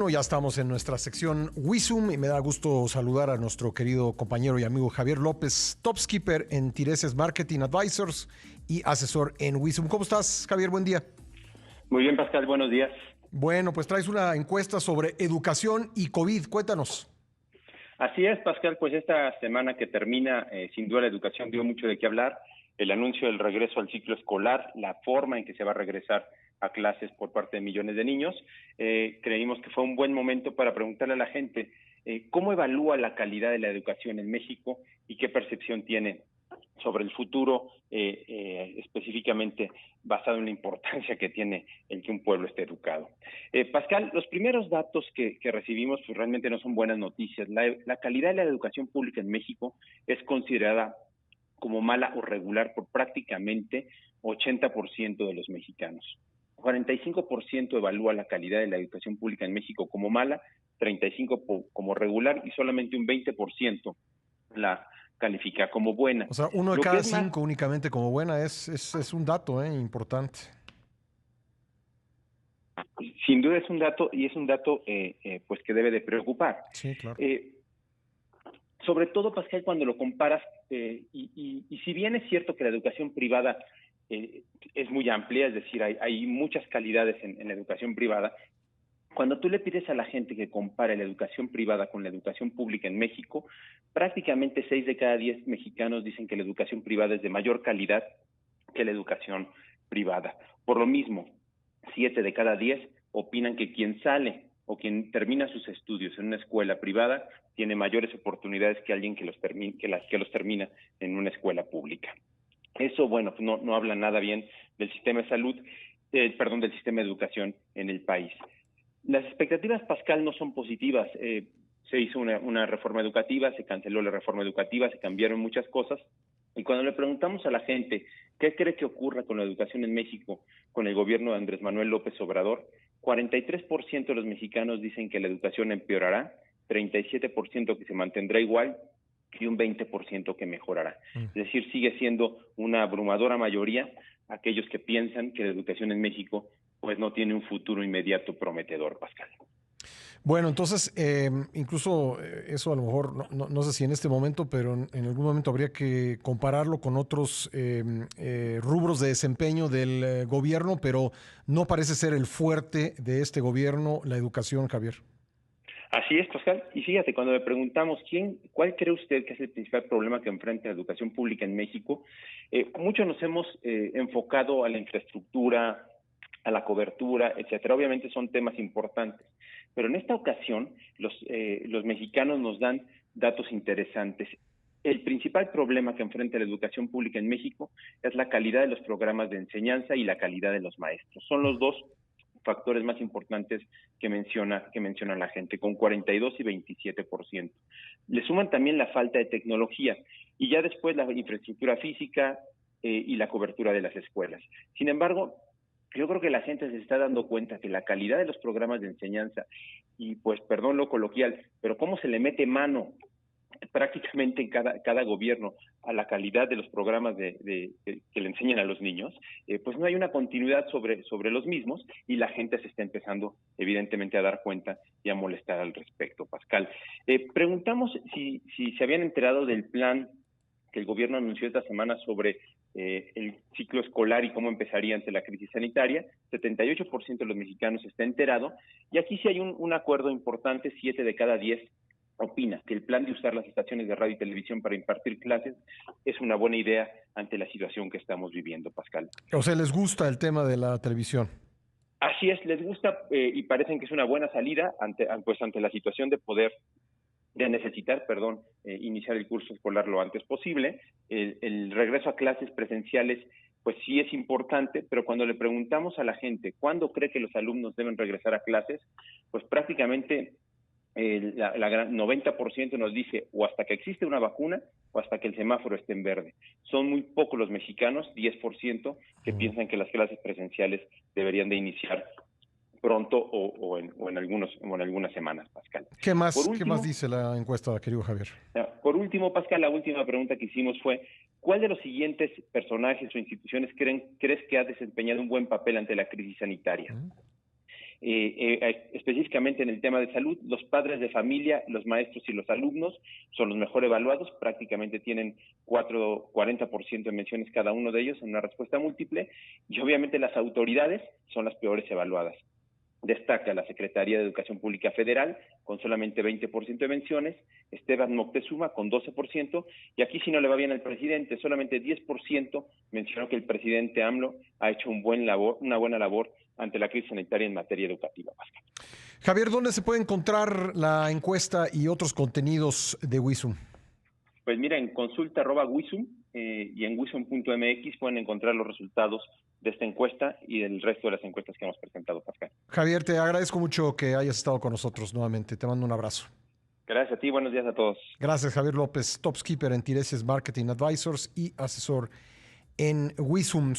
Bueno, ya estamos en nuestra sección WISUM y me da gusto saludar a nuestro querido compañero y amigo Javier López, Top Skipper en Tireses Marketing Advisors y asesor en WISUM. ¿Cómo estás, Javier? Buen día. Muy bien, Pascal, buenos días. Bueno, pues traes una encuesta sobre educación y COVID. Cuéntanos. Así es, Pascal, pues esta semana que termina, sin duda la educación dio mucho de qué hablar. El anuncio del regreso al ciclo escolar, la forma en que se va a regresar a clases por parte de millones de niños. Creímos que fue un buen momento para preguntarle a la gente cómo evalúa la calidad de la educación en México y qué percepción tiene sobre el futuro, específicamente basado en la importancia que tiene el que un pueblo esté educado. Pascal, los primeros datos que recibimos pues realmente no son buenas noticias. La calidad de la educación pública en México es considerada como mala o regular por prácticamente 80% de los mexicanos. 45% evalúa la calidad de la educación pública en México como mala, 35% como regular y solamente un 20% la califica como buena. O sea, uno de Lo que cada es más, cinco únicamente como buena es un dato importante. sin duda es un dato y es un dato pues que debe de preocupar. Sí, claro. Eh, Sobre todo, Pascal, cuando lo comparas, y si bien es cierto que la educación privada es muy amplia, es decir, hay muchas calidades en la educación privada, cuando tú le pides a la gente que compare la educación privada con la educación pública en México, prácticamente 6 de cada 10 mexicanos dicen que la educación privada es de mayor calidad que la educación privada. Por lo mismo, 7 de cada 10 opinan que quien sale o quien termina sus estudios en una escuela privada tiene mayores oportunidades que alguien que los termina en una escuela pública. Eso, bueno, no habla nada bien del sistema de salud, del sistema de educación en el país. Las expectativas, Pascal, no son positivas. Se hizo una reforma educativa, se canceló la reforma educativa, se cambiaron muchas cosas. Y cuando le preguntamos a la gente qué cree que ocurra con la educación en México con el gobierno de Andrés Manuel López Obrador, 43% de los mexicanos dicen que la educación empeorará, 37% que se mantendrá igual y un 20% que mejorará. Es decir, sigue siendo una abrumadora mayoría aquellos que piensan que la educación en México pues no tiene un futuro inmediato prometedor, Pascal. Bueno, entonces, incluso eso a lo mejor, no sé si en este momento, pero en algún momento habría que compararlo con otros rubros de desempeño del gobierno, pero no parece ser el fuerte de este gobierno la educación, Javier. Así es, Pascal. Y fíjate, cuando le preguntamos cuál cree usted que es el principal problema que enfrenta la educación pública en México, muchos nos hemos enfocado a la infraestructura, a la cobertura, etcétera. Obviamente son temas importantes, pero en esta ocasión los mexicanos nos dan datos interesantes. El principal problema que enfrenta la educación pública en México es la calidad de los programas de enseñanza y la calidad de los maestros. Son los dos factores más importantes que menciona la gente, con 42 y 27%. Le suman también la falta de tecnología y ya después la infraestructura física y la cobertura de las escuelas. Sin embargo, yo creo que la gente se está dando cuenta que la calidad de los programas de enseñanza y pues, perdón lo coloquial, pero cómo se le mete mano prácticamente en cada gobierno a la calidad de los programas que le enseñan a los niños, pues no hay una continuidad sobre los mismos y la gente se está empezando evidentemente a dar cuenta y a molestar al respecto, Pascal. Preguntamos si se habían enterado del plan que el gobierno anunció esta semana sobre el ciclo escolar y cómo empezaría ante la crisis sanitaria. 78% de los mexicanos está enterado y aquí sí hay un acuerdo importante. 7 de cada 10 opina que el plan de usar las estaciones de radio y televisión para impartir clases es una buena idea ante la situación que estamos viviendo, Pascal. O sea, ¿les gusta el tema de la televisión? Así es, les gusta y parecen que es una buena salida ante la situación de necesitar, iniciar el curso escolar lo antes posible. El regreso a clases presenciales, pues sí es importante, pero cuando le preguntamos a la gente cuándo cree que los alumnos deben regresar a clases, pues prácticamente la gran 90% nos dice o hasta que existe una vacuna o hasta que el semáforo esté en verde. Son muy pocos los mexicanos, 10%, que piensan que las clases presenciales deberían de iniciar pronto o en algunas semanas, Pascal. ¿Qué más dice la encuesta, querido Javier? Por último, Pascal, la última pregunta que hicimos fue, ¿cuál de los siguientes personajes o instituciones crees que ha desempeñado un buen papel ante la crisis sanitaria? específicamente en el tema de salud, los padres de familia, los maestros y los alumnos son los mejor evaluados, prácticamente tienen 40% de menciones cada uno de ellos en una respuesta múltiple, y obviamente las autoridades son las peores evaluadas. Destaca la Secretaría de Educación Pública Federal con solamente 20% de menciones, Esteban Moctezuma con 12%, y aquí si no le va bien al presidente, solamente 10% mencionó que el presidente AMLO ha hecho una buena labor ante la crisis sanitaria en materia educativa. Pascal. Javier, ¿dónde se puede encontrar la encuesta y otros contenidos de Wisum? Pues mira, en consulta@wisum y en wisum.mx pueden encontrar los resultados de esta encuesta y del resto de las encuestas que hemos presentado, Pascal. Javier, te agradezco mucho que hayas estado con nosotros nuevamente. Te mando un abrazo. Gracias a ti, buenos días a todos. Gracias, Javier López, Top Skipper en Tireses Marketing Advisors y asesor en Wisum.